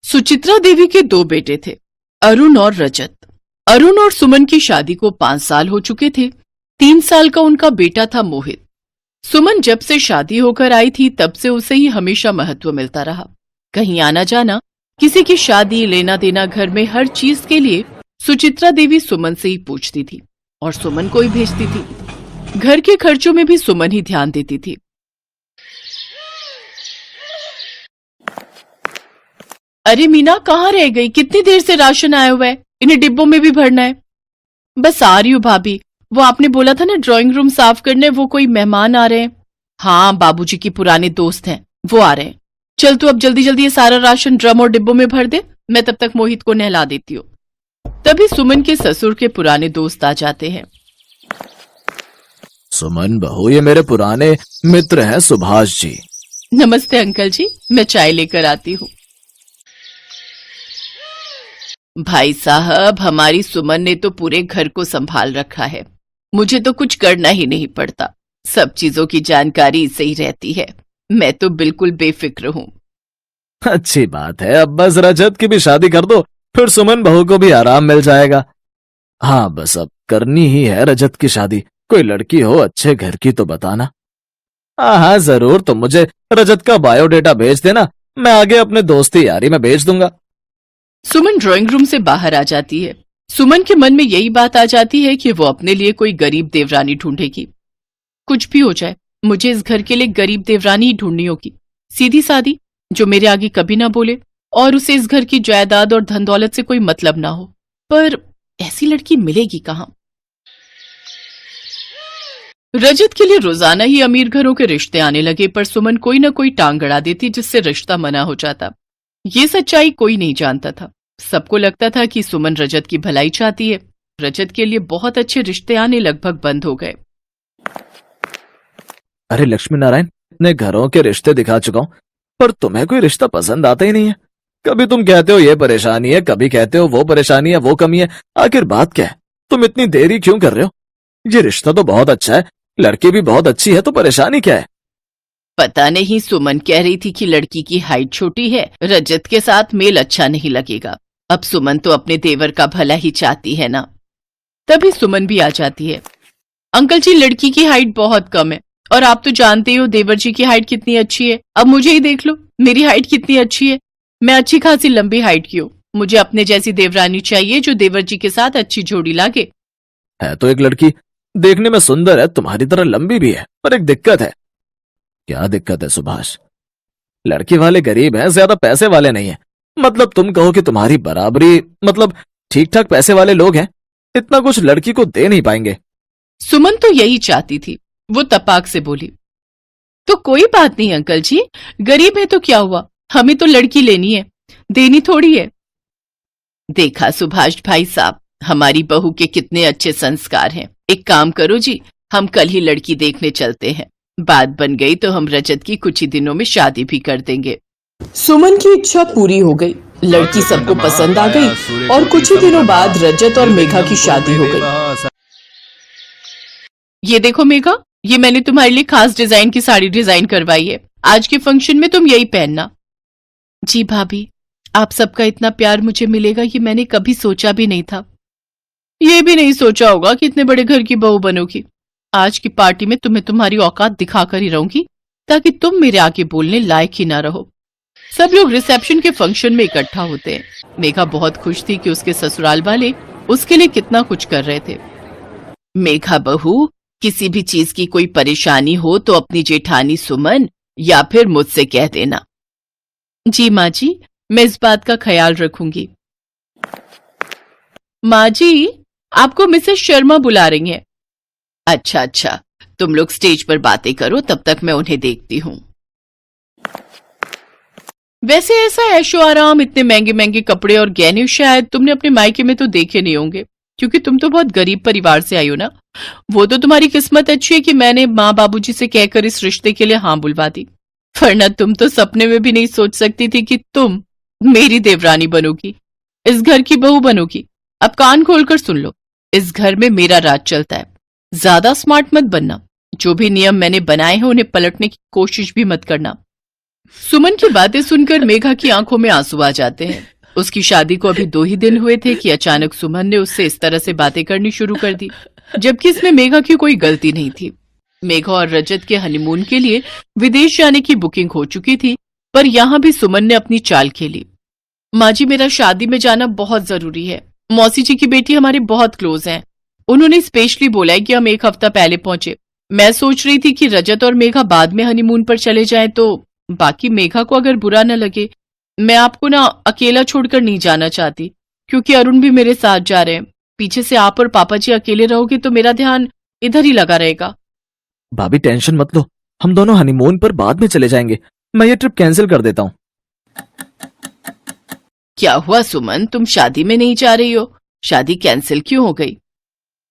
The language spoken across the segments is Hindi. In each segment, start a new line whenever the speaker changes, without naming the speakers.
सुचित्रा देवी के दो बेटे थे, अरुण और रजत। अरुण और सुमन की शादी को 5 साल हो चुके थे। 3 साल का उनका बेटा था मोहित। सुमन जब से शादी होकर आई थी तब से उसे ही हमेशा महत्व मिलता रहा। कहीं आना जाना, किसी की शादी, लेना देना, घर में हर चीज के लिए सुचित्रा देवी सुमन से ही पूछती थी और सुमन को ही भेजती थी। घर के खर्चों में भी सुमन ही ध्यान देती थी। अरे मीना, कहाँ रह गई? कितनी देर से राशन आया हुआ है, इन्हें डिब्बों में भी भरना है। बस आ रही हूँ भाभी। वो आपने बोला था ना ड्राइंग रूम साफ करने, वो कोई मेहमान आ रहे हैं। हाँ, बाबूजी के पुराने दोस्त हैं, वो आ रहे हैं। चल तू अब जल्दी जल्दी ये सारा राशन ड्रम और डिब्बों में भर दे, मैं तब तक मोहित को नहला देती हूँ। तभी सुमन के ससुर के पुराने दोस्त आ जाते हैं।
सुमन बहू, ये मेरे पुराने मित्र हैं सुभाष जी।
नमस्ते अंकल जी, मैं चाय लेकर आती हूँ। भाई साहब, हमारी सुमन ने तो पूरे घर को संभाल रखा है। मुझे तो कुछ करना ही नहीं पड़ता, सब चीजों की जानकारी इससे ही रहती है। मैं तो बिल्कुल बेफिक्र हूँ।
अच्छी बात है, अब बस रजत की भी शादी कर दो, फिर सुमन बहू को भी आराम मिल जाएगा। हाँ, बस अब करनी ही है रजत की शादी। कोई लड़की हो अच्छे घर की तो बताना। हाँ, जरूर। तुम मुझे रजत का बायोडेटा भेज देना, मैं आगे अपने दोस्ती यारी में भेज दूंगा।
सुमन ड्राइंग रूम से बाहर आ जाती है। सुमन के मन में यही बात आ जाती है कि वो अपने लिए कोई गरीब देवरानी ढूंढेगी। कुछ भी हो जाए, मुझे इस घर के लिए गरीब देवरानी ही ढूंढनी होगी, सीधी सादी, जो मेरे आगे कभी ना बोले और उसे इस घर की जायदाद और धन दौलत से कोई मतलब ना हो। पर ऐसी लड़की मिलेगी कहाँ? रजत के लिए रोजाना ही अमीर घरों के रिश्ते आने लगे, पर सुमन कोई ना कोई टांग अड़ा देती जिससे रिश्ता मना हो जाता। ये सच्चाई कोई नहीं जानता था। सबको लगता था कि सुमन रजत की भलाई चाहती है। रजत के लिए बहुत अच्छे रिश्ते आने लगभग बंद हो गए।
अरे लक्ष्मी नारायण, इतने घरों के रिश्ते दिखा चुका हूं, पर तुम्हें कोई रिश्ता पसंद आता ही नहीं है। कभी तुम कहते हो ये परेशानी है, कभी कहते हो वो परेशानी है, वो कमी है। आखिर बात क्या है? तुम इतनी देरी क्यों कर रहे हो? ये रिश्ता तो बहुत अच्छा है, लड़की भी बहुत अच्छी है, तो परेशानी क्या है?
पता नहीं, सुमन कह रही थी कि लड़की की हाइट छोटी है, रजत के साथ मेल अच्छा नहीं लगेगा। अब सुमन तो अपने देवर का भला ही चाहती है ना। तभी सुमन भी आ जाती है। अंकल जी, लड़की की हाइट बहुत कम है और आप तो जानते हो देवर जी की हाइट कितनी अच्छी है। अब मुझे ही देख लो, मेरी हाइट कितनी अच्छी है। मैं अच्छी खासी लंबी हाइट की हूँ। मुझे अपने जैसी देवरानी चाहिए जो देवर जी के साथ अच्छी जोड़ी लागे।
है तो एक लड़की, देखने में सुंदर है, तुम्हारी तरह लंबी भी है, पर एक दिक्कत है। क्या दिक्कत है सुभाष? लड़की वाले गरीब हैं, ज्यादा पैसे वाले नहीं है। मतलब तुम कहो कि तुम्हारी बराबरी, मतलब ठीक ठाक पैसे वाले लोग हैं, इतना कुछ लड़की को दे नहीं पाएंगे।
सुमन तो यही चाहती थी। वो तपाक से बोली, तो कोई बात नहीं अंकल जी, गरीब है तो क्या हुआ, हमें तो लड़की लेनी है, देनी थोड़ी है। देखा सुभाष भाई साहब, हमारी बहू के कितने अच्छे संस्कार हैं। एक काम करो जी, हम कल ही लड़की देखने चलते हैं। बात बन गई तो हम रजत की कुछ ही दिनों में शादी भी कर देंगे। सुमन की इच्छा पूरी हो गई। लड़की सबको पसंद आ गई और कुछ ही दिनों बाद रजत और मेघा की शादी हो गई। ये देखो मेघा, ये मैंने तुम्हारे लिए खास डिजाइन की साड़ी डिजाइन करवाई है। आज के फंक्शन में तुम यही पहनना। जी भाभी, आप सबका इतना प्यार मुझे मिलेगा ये मैंने कभी सोचा भी नहीं था। ये भी नहीं सोचा होगा कि इतने बड़े घर की बहू बनोगी। आज की पार्टी में तुम्हें तुम्हारी औकात दिखाकर ही रहूंगी, ताकि तुम मेरे आगे बोलने लायक ही ना रहो। सब लोग रिसेप्शन के फंक्शन में इकट्ठा होते हैं। मेघा बहुत खुश थी कि उसके ससुराल वाले उसके लिए कितना कुछ कर रहे थे। मेघा बहू, किसी भी चीज की कोई परेशानी हो तो अपनी जेठानी सुमन या फिर मुझसे कह देना। जी माँ जी, मैं इस बात का ख्याल रखूंगी। माँ जी, आपको मिसेस शर्मा बुला रही हैं। अच्छा अच्छा, तुम लोग स्टेज पर बातें करो, तब तक मैं उन्हें देखती हूँ। वैसे ऐसा ऐशो आराम, इतने महंगे महंगे कपड़े और गहने शायद तुमने अपने मायके में तो देखे नहीं होंगे, क्योंकि तुम तो बहुत गरीब परिवार से आई हो ना। वो तो तुम्हारी किस्मत अच्छी है कि मैंने माँ बाबूजी से कहकर इस रिश्ते के लिए हाँ बुलवा दी, वरना तुम तो सपने में भी नहीं सोच सकती थी कि तुम मेरी देवरानी बनोगी, इस घर की बहू बनोगी। अब कान खोलकर सुन लो, इस घर में मेरा राज चलता है। ज्यादा स्मार्ट मत बनना, जो भी नियम मैंने बनाए हैं उन्हें पलटने की कोशिश भी मत करना। सुमन की बातें सुनकर मेघा की आंखों में आंसू आ जाते हैं। उसकी शादी को अभी 2 ही दिन हुए थे कि अचानक सुमन ने उससे इस तरह से बातें करनी शुरू कर दी, जबकि इसमें मेघा की कोई गलती नहीं थी। मेघा और रजत के हनीमून के लिए विदेश जाने की बुकिंग हो चुकी थी, पर यहां भी सुमन ने अपनी चाल खेली। माँ जी, मेरा शादी में जाना बहुत जरूरी है। मौसी जी की बेटी हमारी बहुत क्लोज है। उन्होंने स्पेशली बोला है कि हम 1 हफ्ता पहले पहुंचे। मैं सोच रही थी कि रजत और मेघा बाद में हनीमून पर चले जाएं, तो बाकी मेघा को अगर बुरा न लगे, मैं आपको ना अकेला छोड़कर नहीं जाना चाहती, क्योंकि अरुण भी मेरे साथ जा रहे हैं। पीछे से आप और पापा जी अकेले रहोगे तो मेरा ध्यान इधर ही लगा रहेगा।
भाभी टेंशन मत लो, हम दोनों हनीमून पर बाद में चले जाएंगे। मैं ये ट्रिप कैंसिल कर देता हूँ।
क्या हुआ सुमन, तुम शादी में नहीं जा रही हो? शादी कैंसिल क्यों हो गई?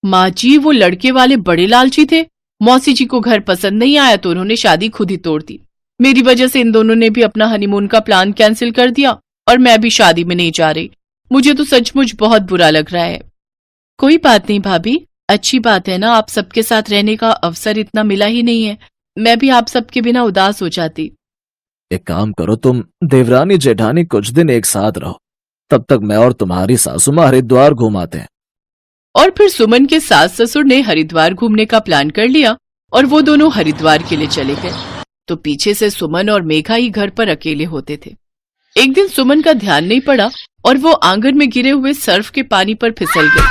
माँ जी, वो लड़के वाले बड़े लालची थे। मौसी जी को घर पसंद नहीं आया तो उन्होंने शादी खुद ही तोड़ दी। मेरी वजह से इन दोनों ने भी अपना हनीमून का प्लान कैंसिल कर दिया और मैं भी शादी में नहीं जा रही। मुझे तो सचमुच बहुत बुरा लग रहा है। कोई बात नहीं भाभी, अच्छी बात है ना, आप सबके साथ रहने का अवसर इतना मिला ही नहीं है। मैं भी आप सबके बिना उदास हो जाती।
एक काम करो, तुम देवरानी जेठानी कुछ दिन एक साथ रहो, तब तक मैं और तुम्हारी सासू माँ हरिद्वार घुमाते हैं।
और फिर सुमन के सास ससुर ने हरिद्वार घूमने का प्लान कर लिया और वो दोनों हरिद्वार के लिए चले गए। तो पीछे से सुमन और मेघा ही घर पर अकेले होते थे। एक दिन सुमन का ध्यान नहीं पड़ा और वो आंगन में गिरे हुए सर्फ के पानी पर फिसल गई।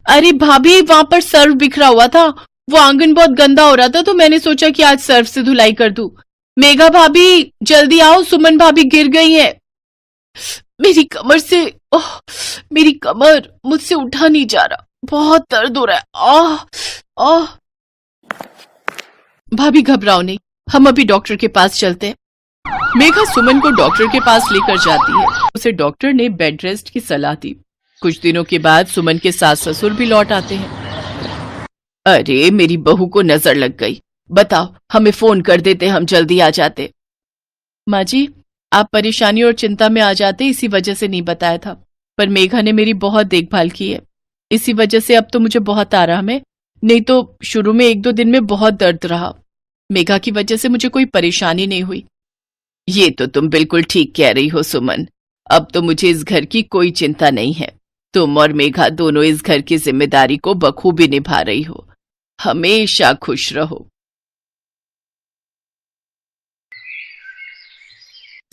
अरे भाभी, वहां पर सर्फ बिखरा हुआ था। वो आंगन बहुत गंदा हो रहा था तो मैंने सोचा कि आज सर्फ से धुलाई कर दूं। मेघा भाभी जल्दी आओ, सुमन भाभी गिर गई है। मेरी कमर से मेरी कमर मुझसे उठा नहीं जा रहा, बहुत दर्द हो रहा है। आह आह। भाभी घबराओ नहीं, हम अभी डॉक्टर के पास चलते हैं। मेघा सुमन को डॉक्टर के पास लेकर जाती है। उसे डॉक्टर ने बेड रेस्ट की सलाह दी। कुछ दिनों के बाद सुमन के सास ससुर भी लौट आते हैं। अरे मेरी बहू को नजर लग गई, बताओ हमें फोन कर देते, हम जल्दी आ जाते। माँ जी, आप परेशानी और चिंता में आ जाते, इसी वजह से नहीं बताया था। पर मेघा ने मेरी बहुत देखभाल की है, इसी वजह से अब तो मुझे बहुत आराम है। नहीं तो शुरू में 1-2 दिन में बहुत दर्द रहा। मेघा की वजह से मुझे कोई परेशानी नहीं हुई। ये तो तुम बिल्कुल ठीक कह रही हो सुमन, अब तो मुझे इस घर की कोई चिंता नहीं है। तुम और मेघा दोनों इस घर की जिम्मेदारी को बखूबी निभा रही हो। हमेशा खुश रहो।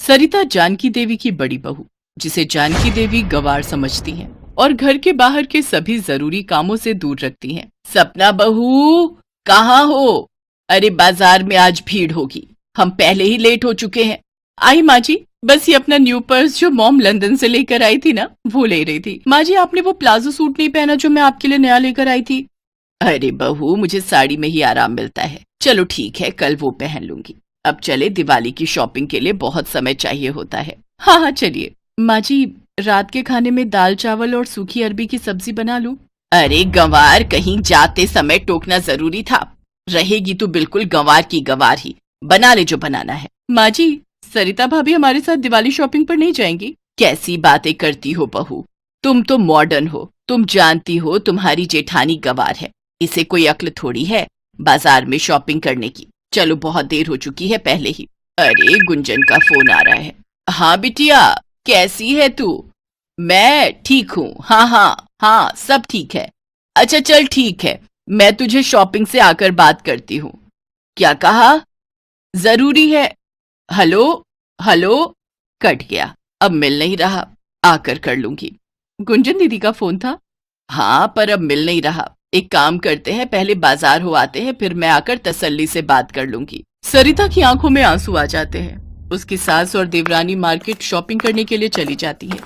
सरिता जानकी देवी की बड़ी बहू, जिसे जानकी देवी गवार समझती हैं और घर के बाहर के सभी जरूरी कामों से दूर रखती हैं। सपना बहू, कहाँ हो? अरे बाजार में आज भीड़ होगी, हम पहले ही लेट हो चुके हैं। आई माँ जी, बस ये अपना न्यू पर्स जो मॉम लंदन से लेकर आई थी ना, वो ले रही थी। माँ जी, आपने वो प्लाजो सूट नहीं पहना जो मैं आपके लिए नया लेकर आई थी। अरे बहू, मुझे साड़ी में ही आराम मिलता है। चलो ठीक है, कल वो पहन लूंगी। अब चले, दिवाली की शॉपिंग के लिए बहुत समय चाहिए होता है। हाँ हाँ चलिए। माँ जी, रात के खाने में दाल चावल और सूखी अरबी की सब्जी बना लूं? अरे गंवार, कहीं जाते समय टोकना जरूरी था। रहेगी तो बिल्कुल गंवार की गंवार ही, बना ले जो बनाना है। माँ जी, सरिता भाभी हमारे साथ दिवाली शॉपिंग पर नहीं जाएंगी? कैसी बातें करती हो बहू, तुम तो मॉडर्न हो। तुम जानती हो तुम्हारी जेठानी गंवार है, इसे कोई अक्ल थोड़ी है बाजार में शॉपिंग करने की। चलो बहुत देर हो चुकी है पहले ही। अरे गुंजन का फोन आ रहा है। हाँ बिटिया, कैसी है तू? मैं ठीक हूँ, हाँ हाँ हाँ सब ठीक है। अच्छा चल ठीक है, मैं तुझे शॉपिंग से आकर बात करती हूँ। क्या कहा? जरूरी है। हेलो हेलो, कट गया, अब मिल नहीं रहा, आकर कर लूंगी। गुंजन दीदी का फोन था। हाँ पर अब मिल नहीं रहा, एक काम करते हैं, पहले बाजार हो आते हैं, फिर मैं आकर तसल्ली से बात कर लूंगी। सरिता की आंखों में आंसू आ जाते हैं। उसकी सास और देवरानी मार्केट शॉपिंग करने के लिए चली जाती है।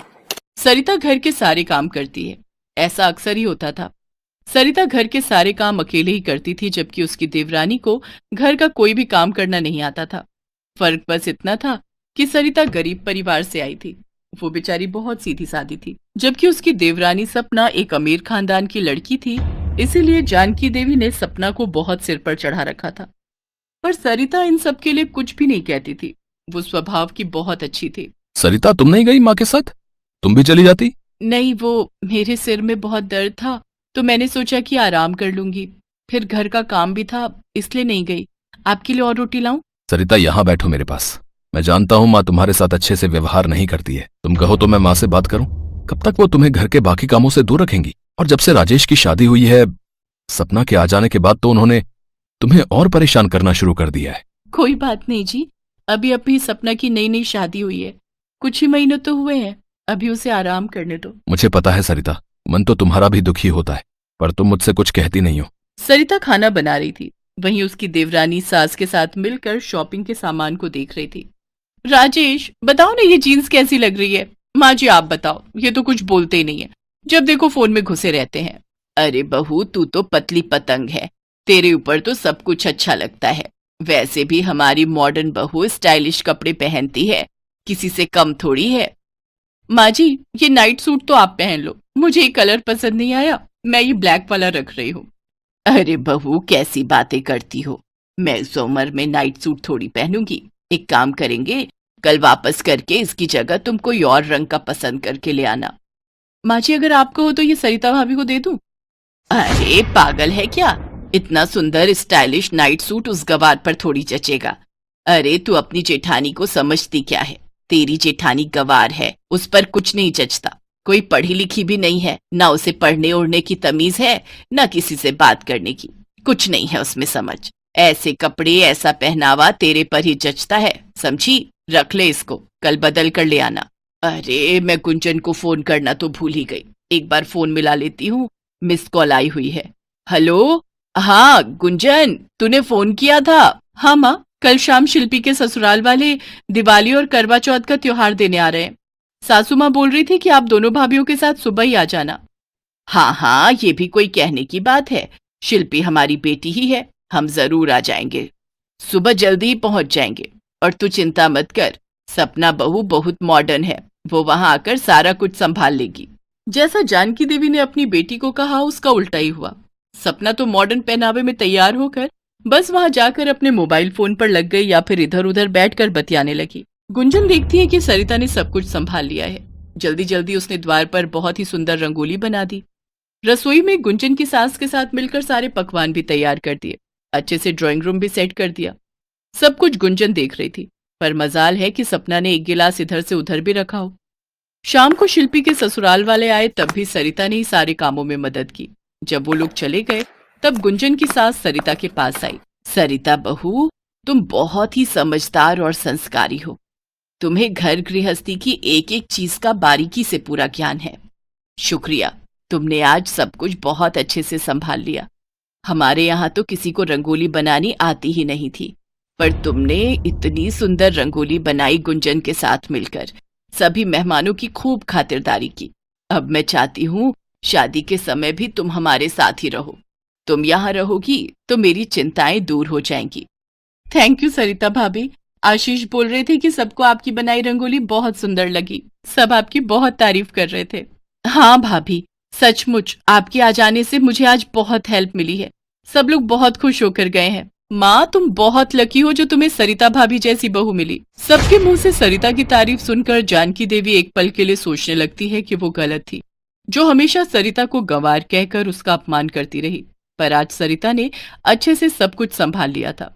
सरिता घर के सारे काम करती है, ऐसा अक्सर ही होता था। सरिता घर के सारे काम अकेले ही करती थी, जबकि उसकी देवरानी को घर का कोई भी काम करना नहीं आता था। फर्क बस इतना था कि सरिता गरीब परिवार से आई थी, वो बेचारी बहुत सीधी सादी थी, जबकि उसकी देवरानी सपना एक अमीर खानदान की लड़की थी। इसीलिए जानकी देवी ने सपना को बहुत सिर पर चढ़ा रखा था। पर सरिता इन सब के लिए कुछ भी नहीं कहती थी, वो स्वभाव की बहुत अच्छी थी।
सरिता, तुम नहीं गई माँ के साथ? तुम भी चली जाती।
नहीं, वो मेरे सिर में बहुत दर्द था तो मैंने सोचा कि आराम कर लूंगी, फिर घर का काम भी था इसलिए नहीं गई। आपके लिए और रोटी लाऊं?
सरिता, यहाँ बैठो मेरे पास। मैं जानता हूँ माँ तुम्हारे साथ अच्छे से व्यवहार नहीं करती है। तुम कहो तो मैं माँ से बात करूं। कब तक वो तुम्हें घर के बाकी कामों से दूर रखेंगी? और जब से राजेश की शादी हुई है, सपना के आ जाने के बाद तो उन्होंने तुम्हें और परेशान करना शुरू कर दिया है।
कोई बात नहीं जी, अभी अभी सपना की नई नई शादी हुई है, कुछ ही महीने तो हुए हैं, अभी उसे आराम करने दो।
मुझे पता है सरिता, मन तो तुम्हारा भी दुखी होता है, पर तुम मुझसे कुछ कहती नहीं हो।
सरिता खाना बना रही थी, वहीं उसकी देवरानी सास के साथ मिलकर शॉपिंग के सामान को देख रही थी। राजेश, बताओ ना ये जीन्स कैसी लग रही है? माँ जी आप बताओ, ये तो कुछ बोलते ही नहीं है, जब देखो फोन में घुसे रहते हैं। अरे बहू, तू तो पतली पतंग है, तेरे ऊपर तो सब कुछ अच्छा लगता है। वैसे भी हमारी मॉडर्न बहू स्टाइलिश कपड़े पहनती है, किसी से कम थोड़ी है। माँ जी, ये नाइट सूट तो आप पहन लो, मुझे ये कलर पसंद नहीं आया, मैं ये ब्लैक वाला रख रही हूँ। अरे बहू, कैसी बातें करती हो, मैं इस उम्र में नाइट सूट थोड़ी पहनूंगी। एक काम करेंगे, कल वापस करके इसकी जगह तुम कोई और रंग का पसंद करके ले आना। माँ जी अगर आपको हो तो ये सरिता भाभी को दे दूं? अरे पागल है क्या, इतना सुंदर स्टाइलिश नाइट सूट उस गवार पर थोड़ी जचेगा। अरे तू अपनी जेठानी को समझती क्या है, तेरी जेठानी गवार है, उस पर कुछ नहीं जचता। कोई पढ़ी लिखी भी नहीं है, ना उसे पढ़ने ओढ़ने की तमीज है, ना किसी से बात करने की, कुछ नहीं है उसमें समझ। ऐसे कपड़े ऐसा पहनावा तेरे पर ही जचता है, समझी? रख ले इसको, कल बदल कर ले आना। अरे मैं गुंजन को फोन करना तो भूल ही गई, एक बार फोन मिला लेती हूँ, मिस कॉल आई हुई है। हेलो, हाँ गुंजन, तूने फोन किया था? हाँ माँ, कल शाम शिल्पी के ससुराल वाले दिवाली और करवा चौथ का त्योहार देने आ रहे हैं। सासू माँ बोल रही थी कि आप दोनों भाभीयों के साथ सुबह ही आ जाना। हाँ हाँ, ये भी कोई कहने की बात है, शिल्पी हमारी बेटी ही है, हम जरूर आ जाएंगे, सुबह जल्दी ही पहुंच जाएंगे। और तू चिंता मत कर, सपना बहू बहुत मॉडर्न है, वो वहां आकर सारा कुछ संभाल लेगी। जैसा जानकी देवी ने अपनी बेटी को कहा उसका उल्टा ही हुआ। सपना तो मॉडर्न पहनावे में तैयार होकर बस वहां जाकर अपने मोबाइल फोन पर लग गई या फिर इधर उधर बैठकर बतियाने लगी। गुंजन देखती है कि सरिता ने सब कुछ संभाल लिया है। जल्दी जल्दी उसने द्वार पर बहुत ही सुंदर रंगोली बना दी। रसोई में गुंजन की सास के साथ मिलकर सारे पकवान भी तैयार कर दिए, अच्छे से ड्राइंग रूम भी सेट कर दिया। सब कुछ गुंजन देख रही थी, पर मजाल है कि सपना ने एक गिलास इधर से उधर भी रखा हो। शाम को शिल्पी के ससुराल वाले आए तब भी सरिता ने ही सारे कामों में मदद की। जब वो लोग चले गए तब गुंजन की सास सरिता के पास आई। सरिता बहू, तुम बहुत ही समझदार और संस्कारी हो, तुम्हें घर गृहस्थी की एक एक चीज का बारीकी से पूरा ज्ञान है। शुक्रिया, तुमने आज सब कुछ बहुत अच्छे से संभाल लिया। हमारे यहाँ तो किसी को रंगोली बनानी आती ही नहीं थी, पर तुमने इतनी सुंदर रंगोली बनाई गुंजन के साथ मिलकर, सभी मेहमानों की खूब खातिरदारी की। अब मैं चाहती हूँ शादी के समय भी तुम हमारे साथ ही रहो, तुम यहाँ रहोगी तो मेरी चिंताएं दूर हो जाएंगी। थैंक यू सरिता भाभी, आशीष बोल रहे थे कि सबको आपकी बनाई रंगोली बहुत सुंदर लगी, सब आपकी बहुत तारीफ कर रहे थे। हाँ भाभी, सचमुच आपके आ जाने से मुझे आज बहुत हेल्प मिली है, सब लोग बहुत खुश होकर गए हैं। माँ तुम बहुत लकी हो जो तुम्हें सरिता भाभी जैसी बहू मिली। सबके मुंह से सरिता की तारीफ सुनकर जानकी देवी एक पल के लिए सोचने लगती है कि वो गलत थी, जो हमेशा सरिता को गंवार कहकर उसका अपमान करती रही। पर आज सरिता ने अच्छे से सब कुछ संभाल लिया था।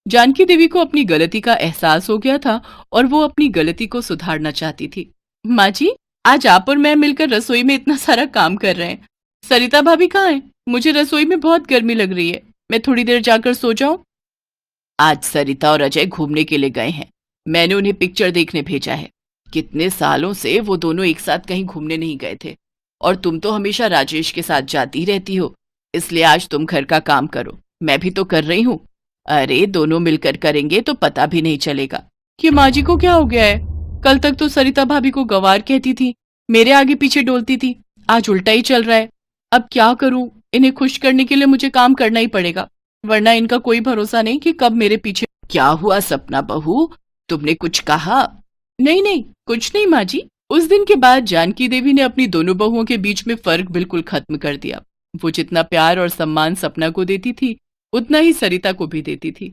जानकी देवी को अपनी गलती का एहसास हो गया था और वो अपनी गलती को सुधारना चाहती थी। माँ जी, आज आप और मैं मिलकर रसोई में इतना सारा काम कर रहे हैं, सरिता भाभी कहाँ है? मुझे रसोई में बहुत गर्मी लग रही है, मैं थोड़ी देर जाकर सो जाऊं? आज सरिता और अजय घूमने के लिए गए हैं, मैंने उन्हें पिक्चर देखने भेजा है। कितने सालों से वो दोनों एक साथ कहीं घूमने नहीं गए थे, और तुम तो हमेशा राजेश के साथ जाती रहती हो, इसलिए आज तुम घर का काम करो, मैं भी तो कर रही हूँ। अरे दोनों मिलकर करेंगे तो पता भी नहीं चलेगा कि माँ जी को क्या हो गया है। कल तक तो सरिता भाभी को गंवार कहती थी, मेरे आगे पीछे डोलती थी, आज उल्टा ही चल रहा है। अब क्या करूं, इन्हें खुश करने के लिए मुझे काम करना ही पड़ेगा, वरना इनका कोई भरोसा नहीं कि कब मेरे पीछे। क्या हुआ सपना बहू, तुमने कुछ कहा? नहीं नहीं, कुछ नहीं माँ जी। उस दिन के बाद जानकी देवी ने अपनी दोनों बहुओं के बीच में फर्क बिल्कुल खत्म कर दिया। वो जितना प्यार और सम्मान सपना को देती थी उतना ही सरिता को भी देती थी।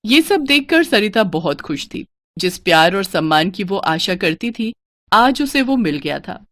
ये सब देखकर सरिता बहुत खुश थी। जिस प्यार और सम्मान की वो आशा करती थी आज उसे वो मिल गया था।